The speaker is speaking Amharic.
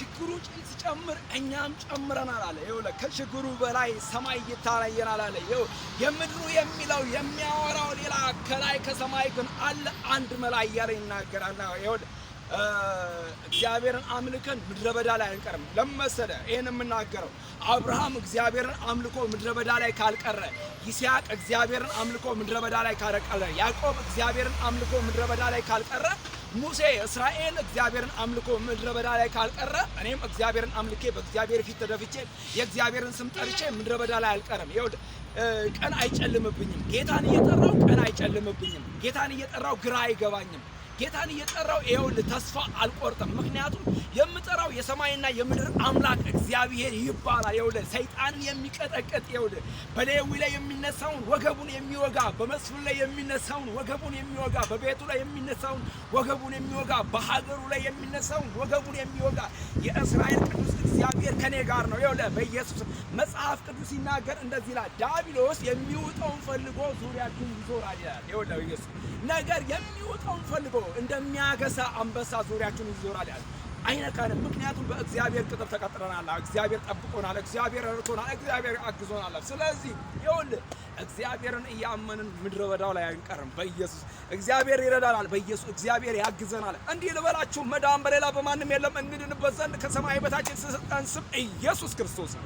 ችግሩ ሲጨምር እኛም ጨምረናል አለ። ይኸውልህ ከችግሩ በላይ ሰማይ ይታየናል አለ። የምድሩ የሚለው የሚያወራው ሌላ፣ ከላይ ከሰማይ ግን አለ አንድ መላ እያለ ይናገራል። ይኸውልህ እግዚአብሔርን አምልከን ምድረ በዳ ላይ አንቀርም። ለመሰለ ይሄን የምናገረው አብርሃም እግዚአብሔርን አምልኮ ምድረ በዳ ላይ ካልቀረ፣ ይስሐቅ እግዚአብሔርን አምልኮ ምድረ በዳ ላይ ካልቀረ፣ ያዕቆብ እግዚአብሔርን አምልኮ ምድረ በዳ ላይ ካልቀረ፣ ሙሴ እስራኤል እግዚአብሔርን አምልኮ ምድረ በዳ ላይ ካልቀረ፣ እኔም እግዚአብሔርን አምልኬ በእግዚአብሔር ፊት ተደፍቼ የእግዚአብሔርን ስም ጠርቼ ምድረ በዳ ላይ አልቀርም። ይኸውልህ ቀን አይጨልምብኝም። ጌታን እየጠራው ቀን አይጨልምብኝም። ጌታን እየጠራው ግራ አይገባኝም። ጌታን እየጠራው ይኸውልህ ተስፋ አልቆርጥም። ምክንያቱም የምጠራው የሰማይና የምድር አምላክ እግዚአብሔር ይባላል። ይኸውልህ ሰይጣንን የሚቀጠቅጥ ይኸውልህ በሌዊ ላይ የሚነሳውን ወገቡን የሚወጋ፣ በመስፍን ላይ የሚነሳውን ወገቡን የሚወጋ፣ በቤቱ ላይ የሚነሳውን ወገቡን የሚወጋ፣ በሀገሩ ላይ የሚነሳውን ወገቡን የሚወጋ የእስራኤል ቅዱስ እግዚአብሔር ከኔ ጋር ነው። ይኸውልህ በኢየሱስ መጽሐፍ ቅዱስ ሲናገር እንደዚህ ይላል፣ ዲያብሎስ የሚውጠውን ፈልጎ ዙሪያችሁን ይዞራል ይላል። ይኸውልህ በኢየሱስ ነገር የሚውጠውን ፈልጎ እንደሚያገሳ አንበሳ ዙሪያችሁን ይዞራል ያለ አይነካንም። ምክንያቱም በእግዚአብሔር ቅጥር ተቀጥረናል። እግዚአብሔር ጠብቆናል። እግዚአብሔር ረድቶናል። እግዚአብሔር አግዞናል። ስለዚህ ይኸውልህ እግዚአብሔርን እያመንን ምድረ በዳው ላይ አንቀርም። በኢየሱስ እግዚአብሔር ይረዳናል። በኢየሱስ እግዚአብሔር ያግዘናል። እንዲህ ልበላችሁ፣ መዳን በሌላ በማንም የለም፣ እንድንበት ዘንድ ከሰማይ በታች የተሰጠን ስም ኢየሱስ ክርስቶስ ነው።